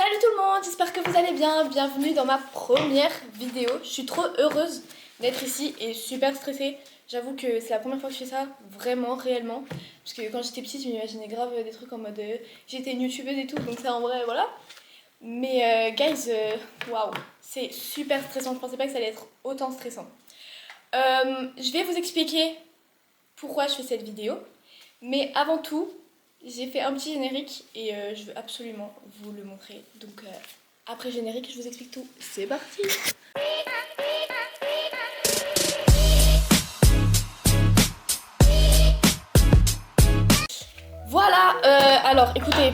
Salut tout le monde, j'espère que vous allez bien, bienvenue dans ma première vidéo. Je suis trop heureuse d'être ici et super stressée. J'avoue que c'est la première fois que je fais ça, vraiment, réellement. Parce que quand j'étais petite, je m'imaginais grave des trucs en mode j'étais une youtubeuse et tout, donc ça en vrai, voilà. Mais guys, waouh, c'est super stressant, je pensais pas que ça allait être autant stressant. Je vais vous expliquer pourquoi je fais cette vidéo. Mais avant tout, j'ai fait un petit générique et je veux absolument vous le montrer. Donc après générique, je vous explique tout. C'est parti! Voilà, alors écoutez,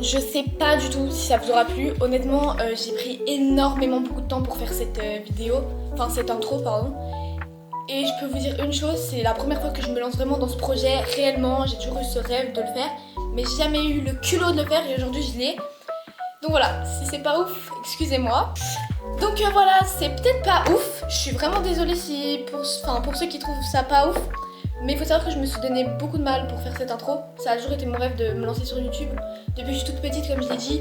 je sais pas du tout si ça vous aura plu. Honnêtement, j'ai pris énormément beaucoup de temps pour faire cette vidéo, enfin cette intro, pardon. Et je peux vous dire une chose, c'est la première fois que je me lance vraiment dans ce projet, réellement, j'ai toujours eu ce rêve de le faire, mais j'ai jamais eu le culot de le faire et aujourd'hui je l'ai. Donc voilà, si c'est pas ouf, excusez-moi. Donc voilà, c'est peut-être pas ouf, je suis vraiment désolée pour ceux qui trouvent ça pas ouf, mais il faut savoir que je me suis donné beaucoup de mal pour faire cette intro. Ça a toujours été mon rêve de me lancer sur YouTube. Depuis que je suis toute petite, comme je l'ai dit,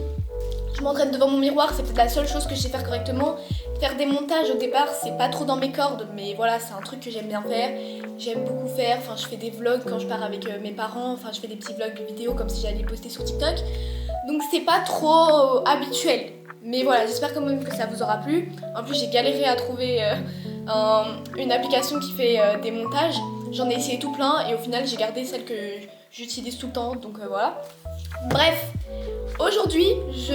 je m'entraîne devant mon miroir, c'est peut-être la seule chose que je sais faire correctement. Faire des montages au départ, c'est pas trop dans mes cordes, mais voilà, c'est un truc que j'aime bien faire. J'aime beaucoup faire, enfin je fais des vlogs quand je pars avec mes parents, enfin je fais des petits vlogs vidéo comme si j'allais poster sur TikTok. Donc c'est pas trop habituel. Mais voilà, j'espère quand même que ça vous aura plu. En plus j'ai galéré à trouver une application qui fait des montages. J'en ai essayé tout plein et au final j'ai gardé celle que j'utilise tout le temps, donc voilà. Bref, aujourd'hui je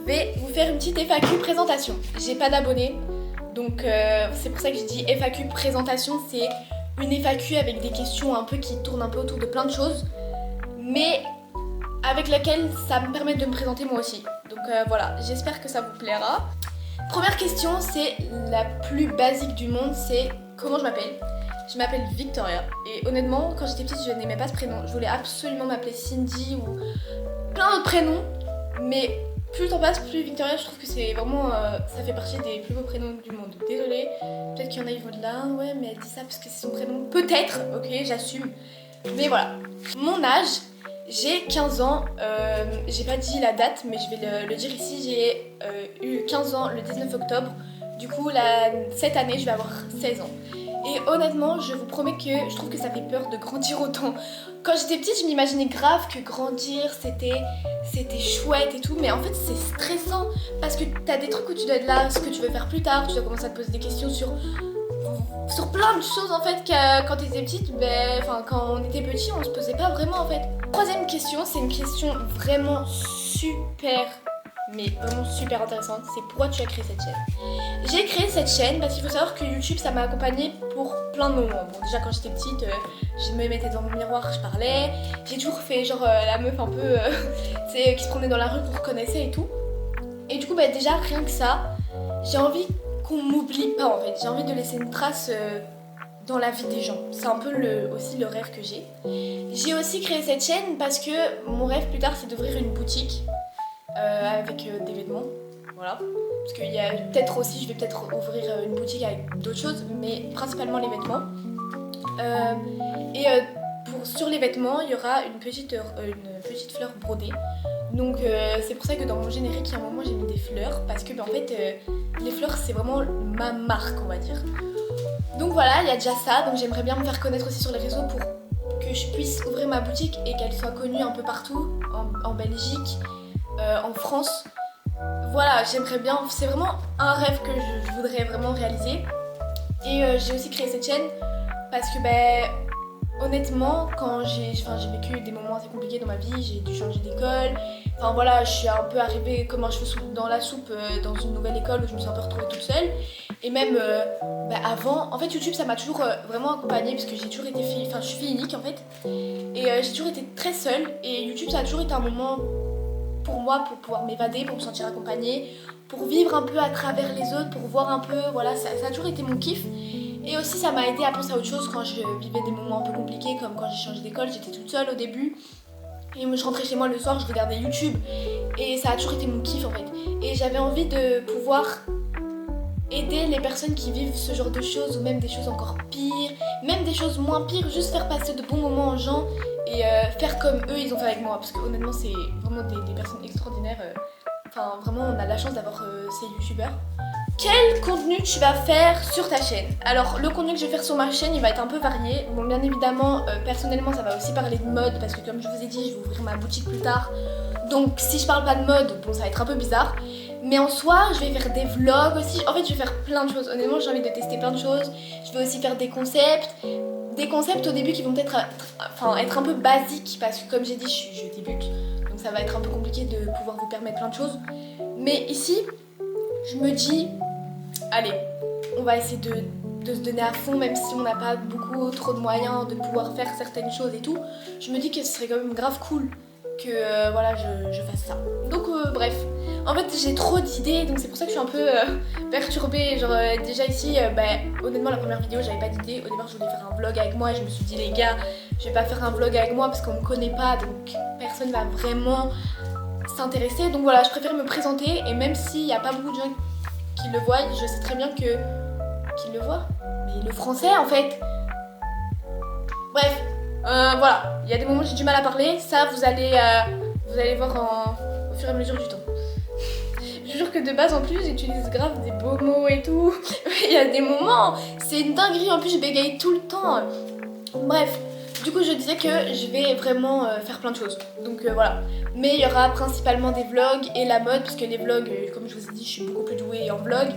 vais vous faire une petite FAQ présentation. J'ai pas d'abonnés, donc c'est pour ça que je dis FAQ présentation. C'est une FAQ avec des questions un peu qui tournent un peu autour de plein de choses, mais avec laquelle ça me permet de me présenter moi aussi. Donc voilà, j'espère que ça vous plaira. Première question, c'est la plus basique du monde, c'est comment je m'appelle. Je m'appelle Victoria et honnêtement, quand j'étais petite, je n'aimais pas ce prénom. Je voulais absolument m'appeler Cindy ou plein d'autres prénoms, mais plus le temps passe, plus Victoria, je trouve que c'est vraiment, ça fait partie des plus beaux prénoms du monde. Désolée, peut-être qu'il y en a ils vont de là, ouais, mais elle dit ça parce que c'est son prénom. Peut-être, ok, j'assume. Mais voilà, mon âge, j'ai 15 ans, j'ai pas dit la date, mais je vais le dire ici, j'ai eu 15 ans le 19 octobre. Du coup, cette année, je vais avoir 16 ans. Et honnêtement, je vous promets que je trouve que ça fait peur de grandir autant. Quand j'étais petite, je m'imaginais grave que grandir, c'était chouette et tout. Mais en fait, c'est stressant parce que t'as des trucs où tu dois être là, ce que tu veux faire plus tard. Tu dois commencer à te poser des questions sur plein de choses en fait. Quand t'étais petite, quand on était petit, on se posait pas vraiment en fait. Troisième question, c'est une question vraiment super... mais vraiment super intéressante, c'est pourquoi tu as créé cette chaîne. J'ai créé cette chaîne parce qu'il faut savoir que YouTube ça m'a accompagnée pour plein de moments. Bon déjà quand j'étais petite, je me mettais devant mon miroir, je parlais. J'ai toujours fait genre la meuf un peu qui se promenait dans la rue, qu'on reconnaissait et tout. Et du coup déjà rien que ça, j'ai envie qu'on m'oublie pas en fait. J'ai envie de laisser une trace dans la vie des gens. C'est un peu aussi le rêve que j'ai. J'ai aussi créé cette chaîne parce que mon rêve plus tard c'est d'ouvrir une boutique. Avec des vêtements, voilà. Parce qu'il y a peut-être aussi, je vais peut-être ouvrir une boutique avec d'autres choses, mais principalement les vêtements. Sur les vêtements, il y aura une petite fleur brodée. Donc c'est pour ça que dans mon générique, il y a un moment j'ai mis des fleurs, parce que en fait, les fleurs c'est vraiment ma marque, on va dire. Donc voilà, il y a déjà ça, donc j'aimerais bien me faire connaître aussi sur les réseaux pour que je puisse ouvrir ma boutique et qu'elle soit connue un peu partout, en Belgique. En France, voilà, j'aimerais bien, c'est vraiment un rêve que je voudrais vraiment réaliser. Et j'ai aussi créé cette chaîne parce que honnêtement, quand j'ai vécu des moments assez compliqués dans ma vie, j'ai dû changer d'école. Enfin voilà, je suis un peu arrivée comme un cheveu dans la soupe dans une nouvelle école où je me suis un peu retrouvée toute seule. Et même avant, en fait YouTube ça m'a toujours vraiment accompagnée parce que j'ai toujours été je suis fille unique en fait. Et j'ai toujours été très seule et YouTube ça a toujours été un moment pour moi, pour pouvoir m'évader, pour me sentir accompagnée, pour vivre un peu à travers les autres, pour voir un peu, voilà, ça a toujours été mon kiff. Et aussi ça m'a aidé à penser à autre chose quand je vivais des moments un peu compliqués, comme quand j'ai changé d'école, j'étais toute seule au début. Et je rentrais chez moi le soir, je regardais YouTube. Et ça a toujours été mon kiff en fait. Et j'avais envie de pouvoir aider les personnes qui vivent ce genre de choses, ou même des choses encore pires, même des choses moins pires, juste faire passer de bons moments aux gens. Et faire comme eux ils ont fait avec moi, parce que honnêtement c'est vraiment des personnes extraordinaires. Enfin, vraiment, on a la chance d'avoir ces youtubeurs. Quel contenu tu vas faire sur ta chaîne? Alors, le contenu que je vais faire sur ma chaîne, il va être un peu varié. Bon, bien évidemment, personnellement, ça va aussi parler de mode parce que comme je vous ai dit, je vais ouvrir ma boutique plus tard. Donc, si je parle pas de mode, bon, ça va être un peu bizarre. Mais en soi, je vais faire des vlogs aussi. En fait, je vais faire plein de choses. Honnêtement, j'ai envie de tester plein de choses. Je vais aussi faire des concepts. Des concepts au début qui vont être un peu basiques parce que comme j'ai dit, je débute. Donc ça va être un peu compliqué de pouvoir vous permettre plein de choses. Mais ici, je me dis, allez, on va essayer de se donner à fond même si on n'a pas beaucoup trop de moyens de pouvoir faire certaines choses et tout. Je me dis que ce serait quand même grave cool que voilà, je fasse ça. Donc bref, en fait j'ai trop d'idées donc c'est pour ça que je suis un peu perturbée. Genre déjà ici, honnêtement la première vidéo j'avais pas d'idée. Au départ je voulais faire un vlog avec moi et je me suis dit les gars, je vais pas faire un vlog avec moi parce qu'on me connaît pas donc personne va vraiment s'intéresser. Donc voilà, je préfère me présenter et même s'il n'y a pas beaucoup de gens qui le voient, je sais très bien que... Qui le voient? Mais le français en fait. Bref. Voilà, il y a des moments où j'ai du mal à parler, ça vous allez voir au fur et à mesure du temps. Je jure que de base en plus j'utilise grave des beaux mots et tout. Il y a des moments, c'est une dinguerie, en plus je bégaye tout le temps. Bref, du coup je disais que je vais vraiment faire plein de choses. Donc voilà, mais il y aura principalement des vlogs et la mode, parce que les vlogs, comme je vous ai dit, je suis beaucoup plus douée en vlog.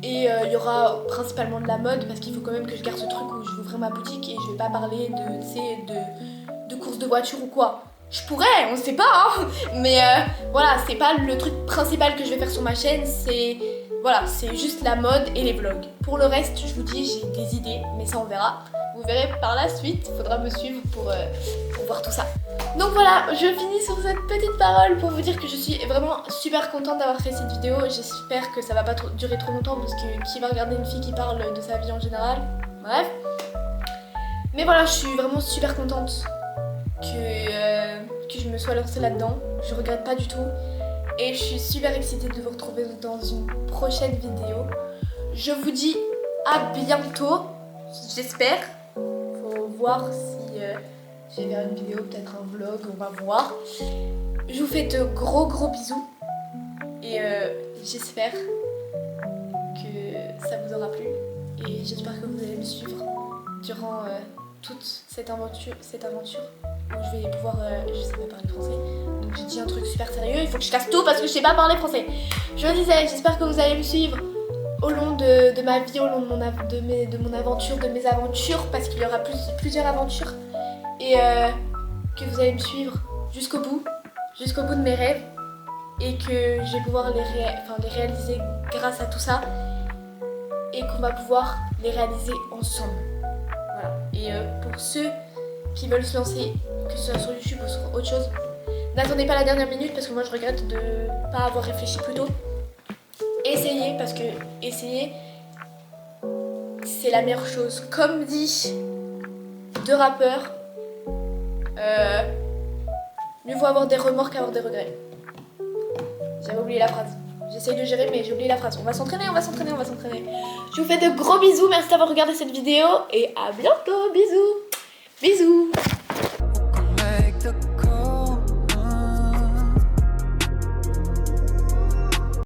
Et il y aura principalement de la mode parce qu'il faut quand même que je garde ce truc où je vais ouvrir ma boutique et je vais pas parler de courses de voiture ou quoi. Je pourrais, on sait pas hein. Mais voilà, c'est pas le truc principal que je vais faire sur ma chaîne, c'est voilà, c'est juste la mode et les vlogs. Pour le reste, je vous dis, j'ai des idées, mais ça on verra. Vous verrez par la suite, il faudra me suivre pour voir tout ça. Donc voilà, je finis sur cette petite parole pour vous dire que je suis vraiment super contente d'avoir fait cette vidéo. J'espère que ça va pas durer trop longtemps parce que qui va regarder une fille qui parle de sa vie en général? Bref. Mais voilà, je suis vraiment super contente que je me sois lancée là-dedans. Je regrette pas du tout. Et je suis super excitée de vous retrouver dans une prochaine vidéo. Je vous dis à bientôt, j'espère. Faut voir si je vais faire une vidéo, peut-être un vlog, on va voir. Je vous fais de gros bisous. Et j'espère que ça vous aura plu. Et j'espère que vous allez me suivre durant toute cette aventure où je vais pouvoir, je sais pas parler français, donc j'ai dit un truc super sérieux, il faut que je casse tout parce que je sais pas parler français. Je vous disais, j'espère que vous allez me suivre au long de ma vie, au long de mon aventure, de mes aventures, parce qu'il y aura plusieurs aventures, et que vous allez me suivre jusqu'au bout de mes rêves, et que je vais pouvoir les réaliser grâce à tout ça, et qu'on va pouvoir les réaliser ensemble. Voilà. Et pour ceux qui veulent se lancer, que ce soit sur YouTube ou sur autre chose, n'attendez pas la dernière minute parce que moi je regrette de pas avoir réfléchi plus tôt. Essayez parce que essayer c'est la meilleure chose. Comme dit deux rappeurs, mieux vaut avoir des remords qu'avoir des regrets. J'avais oublié la phrase. J'essaye de gérer mais j'ai oublié la phrase. On va s'entraîner. Je vous fais de gros bisous, merci d'avoir regardé cette vidéo et à bientôt, bisous.